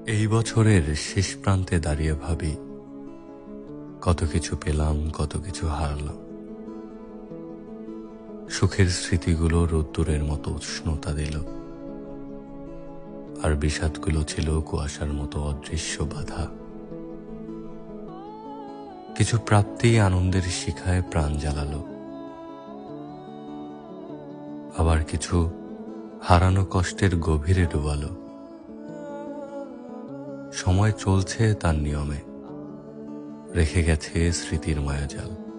এই বছরের শেষ প্রান্তে দাঁড়িয়ে ভাবি, কত কিছু পেলাম, কত কিছু হারালাম। সুখের স্মৃতিগুলো রোদ্দুরের মতো উষ্ণতা দিল, আর বিষাদগুলো ছিল কুয়াশার মতো অদৃশ্য বাধা। কিছু প্রাপ্তি আনন্দের শিখায় প্রাণ জ্বালালো, আবার কিছু হারানো কষ্টের গভীরে ডুবালো। সময় চলছে তার নিয়মে, রেখে গেছে স্মৃতির মায়াজাল।